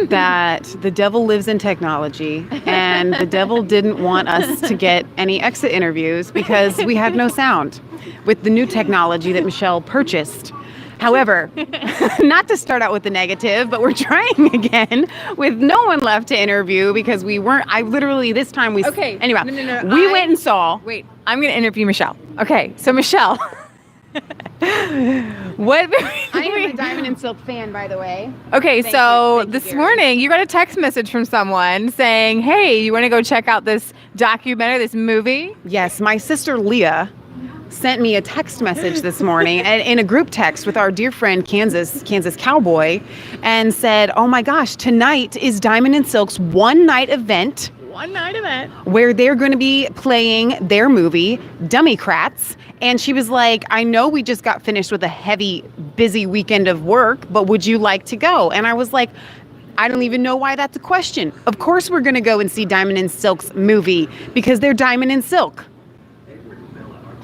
that the devil lives in technology, and the devil didn't want us to get any exit interviews because we had no sound with the new technology that Michelle purchased. However, not to start out with the negative, but we're trying again with no one left to interview because we weren't. I literally this time we. Okay. Anyway, No. we went and saw. Wait, I'm going to interview Michelle. Okay, so Michelle. What? I am a Diamond and Silk fan, by the way. Okay, Thank so you, this Gary. morning you got a text message from someone saying, "Hey, you want to go check out this documentary, this movie?" Yes, my sister Leah sent me a text message this morning and in a group text with our dear friend Kansas Cowboy, and said, "Oh my gosh, tonight is Diamond and Silk's one night event where they're going to be playing their movie Dummycrats." And she was like, "I know we just got finished with a heavy, busy weekend of work, but would you like to go?" And I was like, I don't even know why that's a question. Of course we're going to go and see Diamond and Silk's movie because they're Diamond and Silk.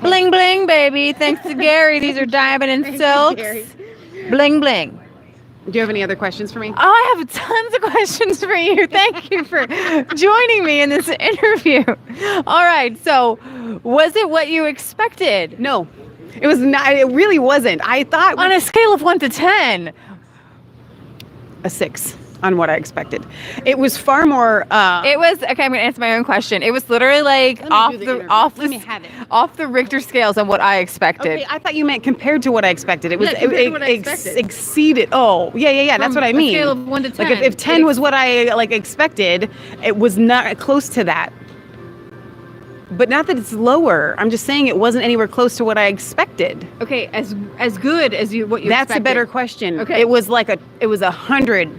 Bling bling, baby. Thanks to Gary. These are Diamond and Silks. Bling bling. Do you have any other questions for me? Oh, I have tons of questions for you. Thank you for joining me in this interview. All right. So, was it what you expected? No, it was not. It really wasn't. I thought On a scale of 1 to 10. a 6 on what I expected. It was far more. It was okay. I'm gonna answer my own question. It was literally like Let me have it. off the Richter scales on what I expected. Okay, I thought you meant compared to what I expected. It was Yeah, compared to what I expected. exceeded. Oh, yeah. That's what I mean. A scale of 1 to 10. Like if 10 was what I expected, it was not close to that. But not that it's lower. I'm just saying it wasn't anywhere close to what I expected. Okay, as good as what you That's expected. a better question. Okay. It was 100.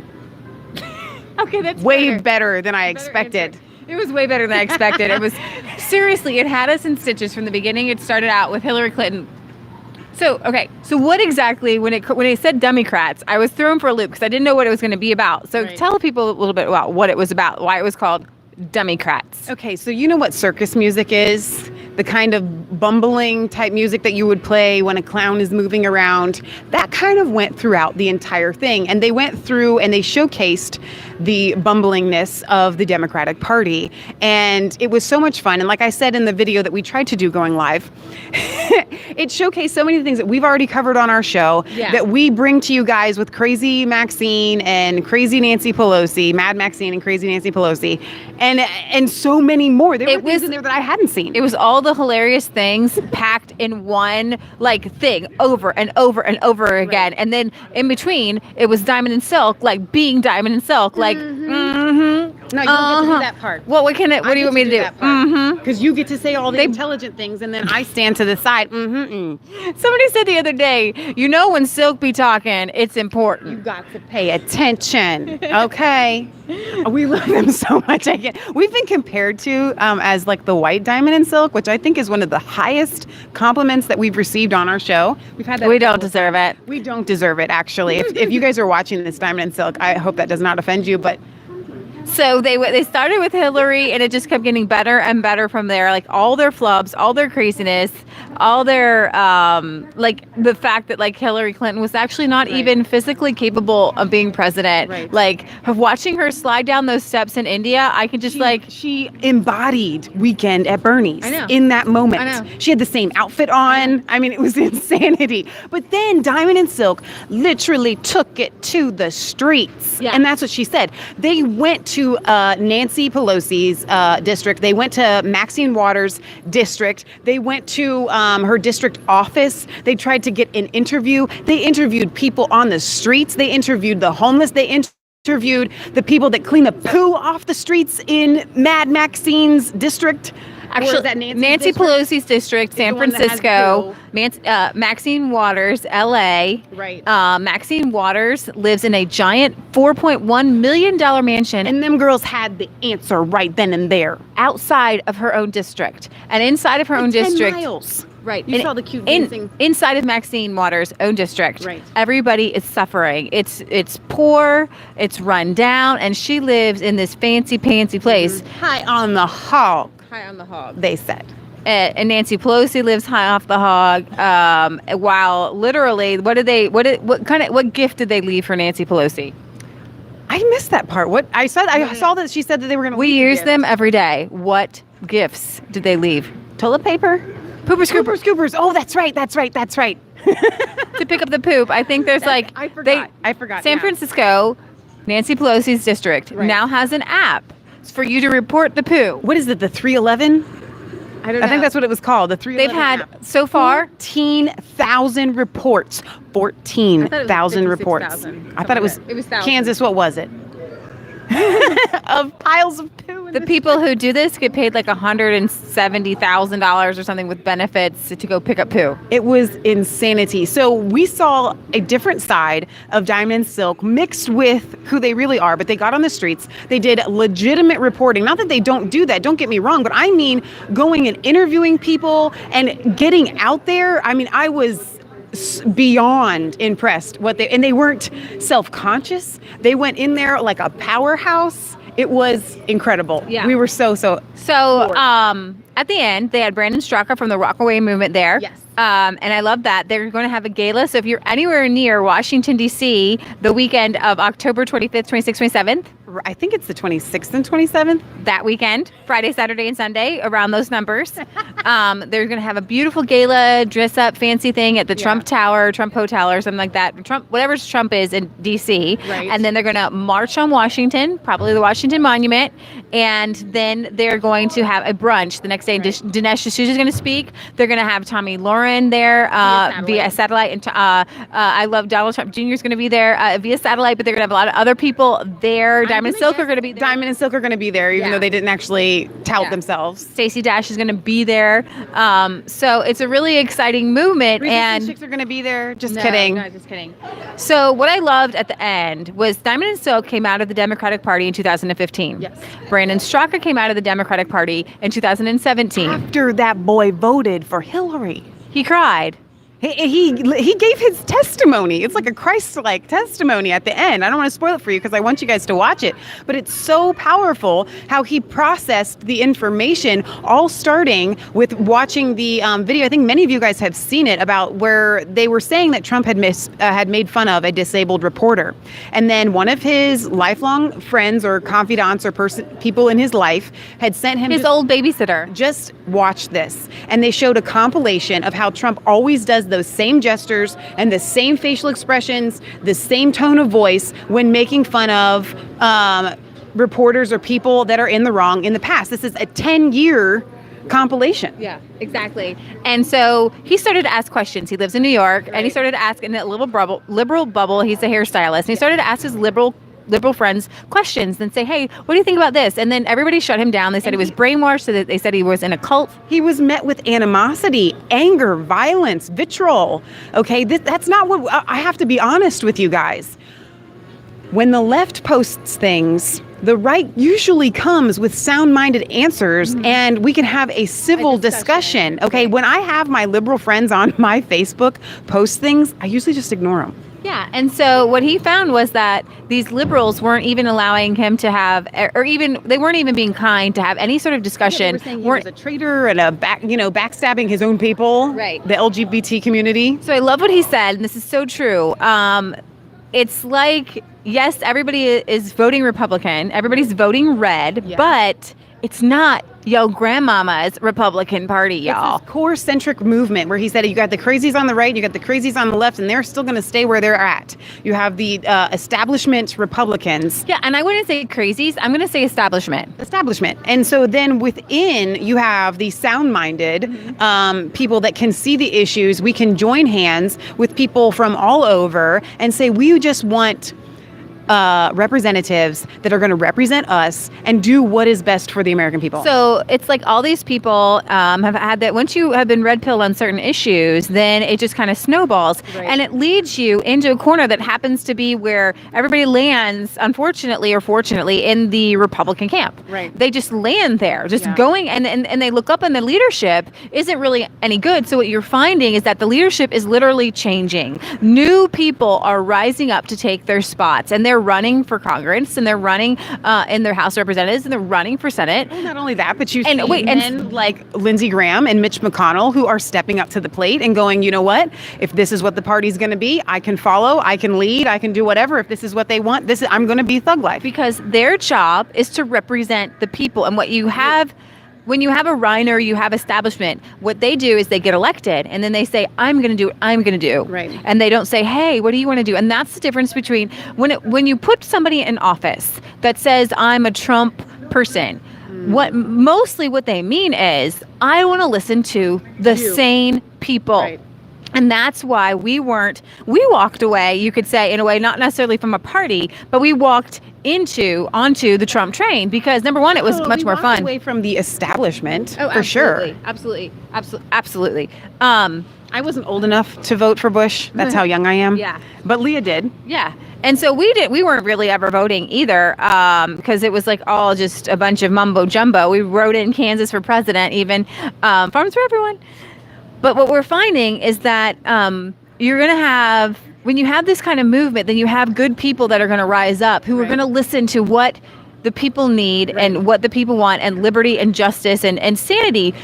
Okay, that's Way better than I Better expected. answer. It was way better than I expected. It was seriously, it had us in stitches from the beginning. It started out with Hillary Clinton. So what exactly when it said Dummycrats, I was thrown for a loop because I didn't know what it was going to be about. So Right. tell people a little bit about what it was about, why it was called Dummycrats. Okay, so you know what circus music is? The kind of bumbling type music that you would play when a clown is moving around. That kind of went throughout the entire thing. And they went through and they showcased the bumblingness of the Democratic Party. And it was so much fun. And like I said in the video that we tried to do going live, it showcased so many things that we've already covered on our show that we bring to you guys with Crazy Maxine and Crazy Nancy Pelosi, Mad Maxine and Crazy Nancy Pelosi, and so many more. There were things in there that I hadn't seen. It was all the hilarious things packed in one thing over and over and over again. Right. And then in between, it was Diamond and Silk, Being Diamond and Silk, No, you don't get to do that part. What do you want me to do? Because you get to say all the intelligent things, and then I stand to the side. Somebody said the other day, when Silk be talking, it's important. You got to pay attention, okay? We love them so much. We've been compared to as the white Diamond and Silk, which I think is one of the highest compliments that we've received on our show. We've had that. We don't deserve it. We don't deserve it, actually. If you guys are watching this Diamond and Silk, I hope that does not offend you, but. So they started with Hillary, and it just kept getting better and better from there. All their flubs, all their craziness, all their the fact that Hillary Clinton was actually not even physically capable of being president. Right. Of watching her slide down those steps in India, I could just she embodied Weekend at Bernie's. I know. In that moment. I know. She had the same outfit on. I mean, it was insanity. But then Diamond and Silk literally took it to the streets. Yeah. And that's what she said. They went to Nancy Pelosi's district. They went to Maxine Waters' district. They went to her district office. They tried to get an interview. They interviewed people on the streets. They interviewed the homeless. They interviewed the people that clean the poo off the streets in Mad Maxine's district. Actually, that Nancy Pelosi's district, San Francisco, Maxine Waters, L.A. Right. Maxine Waters lives in a giant $4.1 million mansion. And them girls had the answer right then and there. Outside of her own district. And inside of her own 10 district. miles. Right. You saw the cute dancing. Inside of Maxine Waters' own district. Right. Everybody is suffering. It's poor, it's run down, and she lives in this fancy pantsy place. High on the hog. High on the hog. They said. And Nancy Pelosi lives high off the hog. While literally, what gift did they leave for Nancy Pelosi? I missed that part. What I said, I saw that she said that they were going to. We use them every day. What gifts did they leave? Toilet paper, Pooper scoopers. scoopers. Oh, that's right. To pick up the poop. I think there's like I forgot. San Francisco, Nancy Pelosi's district now has an app for you to report the poo. What is it? The 311? I don't know. I think that's what it was called. The 311. They've had app. so far 14,000 reports. 14,000 reports. I thought it was Kansas. What was it? Of piles of poo. The people who do this get paid like $170,000 or something with benefits to go pick up poo. It was insanity. So we saw a different side of Diamond and Silk mixed with who they really are, but they got on the streets. They did legitimate reporting. Not that they don't do that, don't get me wrong, but I mean going and interviewing people and getting out there. I mean, I was beyond impressed and they weren't self-conscious. They went in there like a powerhouse. It was incredible. Yeah. We were so at the end, they had Brandon Straka from the Rockaway movement there. Yes. And I love that. They're going to have a gala. So if you're anywhere near Washington, D.C., the weekend of October 25th, 26th, 27th. I think it's the 26th and 27th. That weekend, Friday, Saturday, and Sunday, around those numbers. They're going to have a beautiful gala, dress up, fancy thing at the Trump Tower, Trump Hotel, or something like that. Whatever Trump is in D.C. Right. And then they're going to march on Washington, probably the Washington Monument. And then they're going to have a brunch the next day. Right. Dinesh D'Souza is going to speak. They're going to have Tommy Lauren there via satellite. And I love Donald Trump Jr. is going to be there via satellite, but they're going to have a lot of other people there. Diamond and Silk are going to be there. Diamond and Silk are going to be there, even though they didn't actually tout themselves. Stacey Dash is going to be there. So it's a really exciting movement. And chicks are going to be there. Just kidding. No, just kidding. So what I loved at the end was Diamond and Silk came out of the Democratic Party in 2015. Yes. Brandon Straka came out of the Democratic Party in 2017. After that boy voted for Hillary. He cried. He gave his testimony. It's like a Christ-like testimony at the end. I don't want to spoil it for you because I want you guys to watch it. But it's so powerful how he processed the information, all starting with watching the video. I think many of you guys have seen it, about where they were saying that Trump had made fun of a disabled reporter. And then one of his lifelong friends or confidants or people in his life had sent him his old babysitter. Just watch this. And they showed a compilation of how Trump always does those same gestures and the same facial expressions, the same tone of voice when making fun of reporters or people that are in the wrong in the past. This is a 10-year compilation. Yeah, exactly. And so he started to ask questions. He lives in New York, and he started to ask in that little liberal bubble. He's a hairstylist. And he started to ask his liberal friends questions and say, hey, what do you think about this? And then everybody shut him down. They said he was brainwashed. So they said he was in a cult. He was met with animosity, anger, violence, vitriol. Okay, that's not what I have to be honest with you guys. When the left posts things, the right usually comes with sound-minded answers, and we can have a civil discussion. Okay, when I have my liberal friends on my Facebook post things, I usually just ignore them. Yeah, and so what he found was that these liberals weren't even allowing him to have, they weren't even being kind to have any sort of discussion. Yeah, they were saying he was a traitor and backstabbing his own people, right? The LGBT community. So I love what he said, and this is so true. It's like, yes, everybody is voting Republican, everybody's voting red, but it's not yo grandmama's Republican Party, y'all. It's this core-centric movement where he said you got the crazies on the right, you got the crazies on the left, and they're still going to stay where they're at. You have the establishment Republicans. Yeah, and I wouldn't say crazies. I'm going to say establishment. Establishment. And so then within, you have the sound-minded people that can see the issues. We can join hands with people from all over and say, we just want representatives that are going to represent us and do what is best for the American people. So it's like all these people have had that. Once you have been red pilled on certain issues, then it just kind of snowballs, and it leads you into a corner that happens to be where everybody lands, unfortunately or fortunately, in the Republican camp. Right. They just land there, just going, and they look up, and the leadership isn't really any good. So what you're finding is that the leadership is literally changing. New people are rising up to take their spots, and they're they're running for Congress, and they're running in their House of Representatives, and they're running for Senate. Well, not only that, but you see men like Lindsey Graham and Mitch McConnell who are stepping up to the plate and going, you know what? If this is what the party's going to be, I can follow, I can lead, I can do whatever. If this is what they want, I'm going to be thug life. Because their job is to represent the people. And what you have, when you have a Reiner, you have establishment, what they do is they get elected and then they say, I'm going to do what I'm going to do. Right. And they don't say, hey, what do you want to do? And that's the difference between when you put somebody in office that says, I'm a Trump person, what they mean is, I want to listen to the sane people. Right. And that's why we walked away, you could say, in a way, not necessarily from a party, but we walked onto the Trump train because, number one, it was much more fun. Away from the establishment, for sure. Absolutely. I wasn't old enough to vote for Bush. That's how young I am. Yeah. But Leah did. Yeah. And so we weren't really ever voting either, because it was like all just a bunch of mumbo jumbo. We wrote in Kansas for president, even Farms for Everyone. But what we're finding is that you're going to have, when you have this kind of movement, then you have good people that are going to rise up who are going to listen to what the people need and what the people want, and liberty and justice and sanity.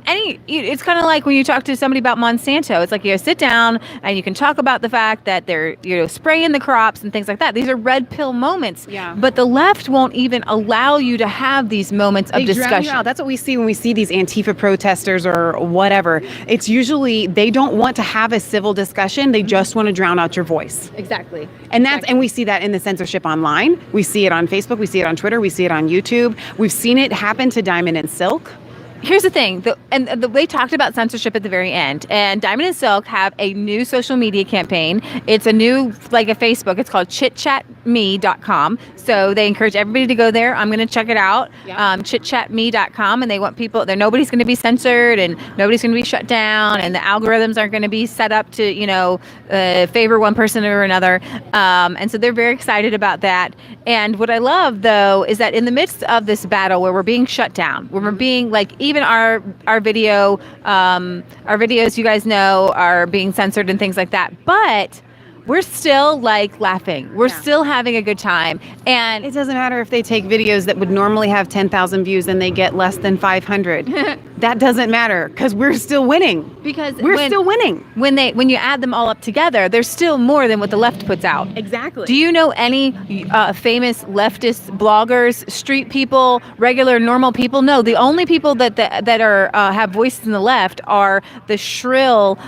It's kind of like when you talk to somebody about Monsanto. It's like you sit down and you can talk about the fact that they're spraying the crops and things like that. These are red pill moments. Yeah. But the left won't even allow you to have these moments of discussion. That's what we see when we see these Antifa protesters or whatever. It's usually they don't want to have a civil discussion. They just want to drown out your voice. Exactly. And we see that in the censorship online. We see it on Facebook. We see it on Twitter. We see it on YouTube. We've seen it happen to Diamond and Silk. Here's the thing, they talked about censorship at the very end, and Diamond and Silk have a new social media campaign. It's a new, like a Facebook. It's called chitchatme.com. So they encourage everybody to go there. I'm going to check it out, chitchatme.com, and they want people, nobody's going to be censored, and nobody's going to be shut down, and the algorithms aren't going to be set up to, favor one person or another. And so they're very excited about that. And what I love, though, is that in the midst of this battle where we're being shut down, where we're being even our videos, you guys know, are being censored and things like that. But we're still laughing. We're still having a good time. And it doesn't matter if they take videos that would normally have 10,000 views and they get less than 500. That doesn't matter because we're still winning. Because we're still winning. When you add them all up together, there's still more than what the left puts out. Exactly. Do you know any famous leftist bloggers, street people, regular normal people? No, the only people that are have voices in the left are the shrill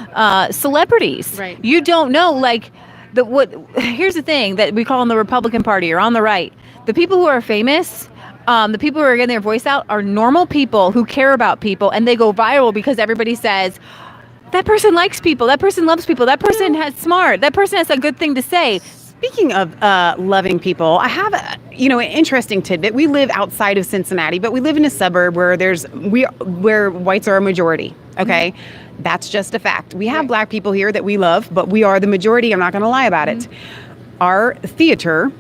celebrities. Right. You don't know, here's the thing that we call in the Republican Party or on the right. The people who are famous, the people who are getting their voice out are normal people who care about people, and they go viral because everybody says, that person likes people, that person loves people, that person has smart, that person has a good thing to say. Speaking of loving people, I have an interesting tidbit. We live outside of Cincinnati, but we live in a suburb where where whites are a majority. Okay. Mm-hmm. That's just a fact. We have black people here that we love, but we are the majority. I'm not going to lie about it. Our theater,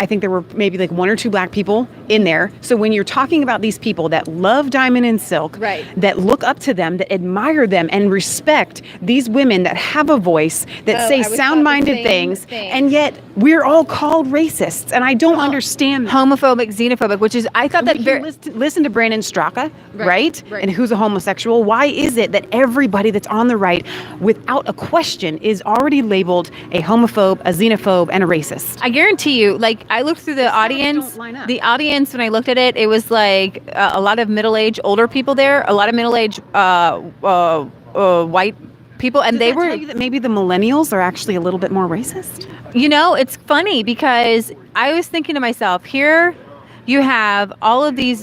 I think there were maybe one or two black people in there. So when you're talking about these people that love Diamond and Silk, that look up to them, that admire them and respect these women that have a voice, that say sound-minded things, and yet we're all called racists. And I don't understand that. Homophobic, xenophobic, which is, I thought that listen to Brandon Straka, right? And who's a homosexual. Why is it that everybody that's on the right, without a question, is already labeled a homophobe, a xenophobe, and a racist? I guarantee you, I looked through the audience. The audience, when I looked at it, it was a lot of middle-aged, older people there, a lot of middle-aged white people, and they were. Tell you that maybe the millennials are actually a little bit more racist? It's funny because I was thinking to myself, here you have all of these,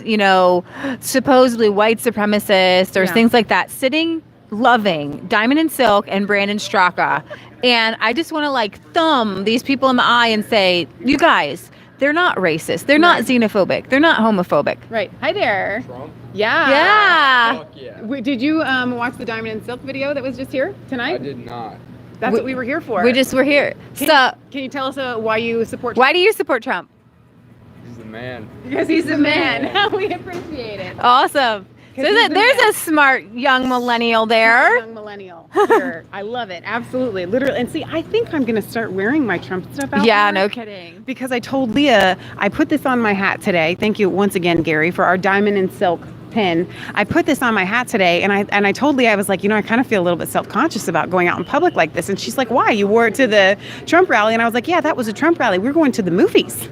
supposedly white supremacists or things like that sitting, loving Diamond and Silk and Brandon Straka. And I just want to thumb these people in the eye and say, you guys, they're not racist. They're not xenophobic. They're not homophobic. Right. Hi there. Trump? Yeah. Fuck yeah. Did you watch the Diamond and Silk video that was just here tonight? I did not. That's what we were here for. We're here. Can you tell us why you support Trump? Why do you support Trump? He's the man. Because he's the man. We appreciate it. Awesome. 'cause So he's the there's man. a smart young millennial there. Young millennial. Sure. I love it. Absolutely. Literally. And see, I think I'm going to start wearing my Trump stuff out Yeah, more. no kidding. Because I told Leah, I put this on my hat today. Thank you once again, Gary, for our diamond and silk pin. I put this on my hat today, and I told Leah, I was like, I kind of feel a little bit self-conscious about going out in public like this. And she's like, why? You wore it to the Trump rally. And I was like, yeah, that was a Trump rally. We're going to the movies.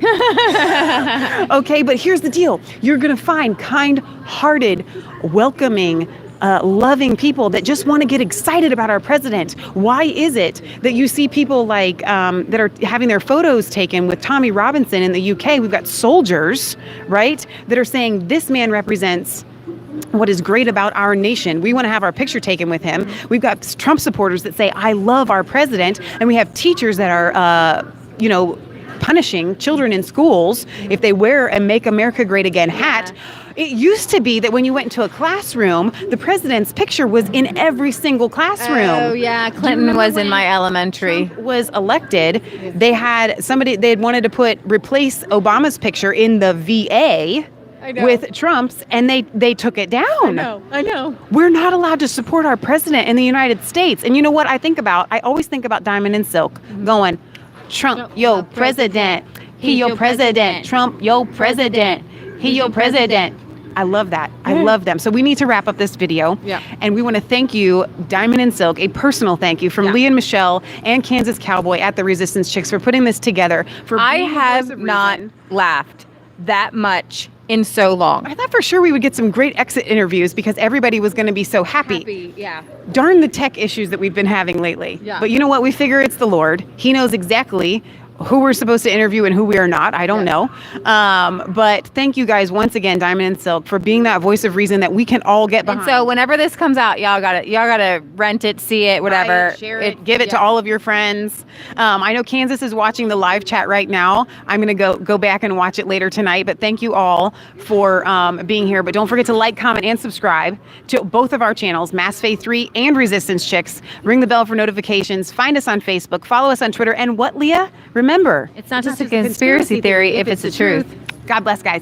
Okay, but here's the deal. You're going to find kind-hearted, welcoming, loving people that just want to get excited about our president. Why is it that you see people like that are having their photos taken with Tommy Robinson in the UK? We've got soldiers, right, that are saying this man represents what is great about our nation. We want to have our picture taken with him. We've got Trump supporters that say, I love our president. And we have teachers that are, punishing children in schools if they wear a Make America Great Again hat. It used to be that when you went into a classroom, the president's picture was in every single classroom. Oh yeah, Clinton was in my elementary. Trump was elected. They had wanted to replace Obama's picture in the VA with Trump's, and they took it down. I know. We're not allowed to support our president in the United States. And you know what I think about? I always think about Diamond and Silk going, Trump, yo, president. He your president. Trump, yo, president. He your president. I love that. I love them. So we need to wrap up this video. Yeah. And we want to thank you, Diamond and Silk, a personal thank you from Lee and Michelle and Kansas Cowboy at the Resistance Chicks for putting this together. I have not laughed that much in so long. I thought for sure we would get some great exit interviews because everybody was going to be so happy. Yeah. Darn the tech issues that we've been having lately. Yeah. But you know what? We figure it's the Lord. He knows exactly who we're supposed to interview and who we are not. I don't know. But thank you guys once again, Diamond and Silk, for being that voice of reason that we can all get behind. And so whenever this comes out, y'all gotta rent it, see it, whatever. Share it, give it to all of your friends. I know Kansas is watching the live chat right now. I'm gonna go back and watch it later tonight. But thank you all for being here. But don't forget to like, comment, and subscribe to both of our channels, Mass Faith 3 and Resistance Chicks. Ring the bell for notifications. Find us on Facebook. Follow us on Twitter. And what, Leah? Remember, It's not just a conspiracy theory if it's the truth. God bless, guys.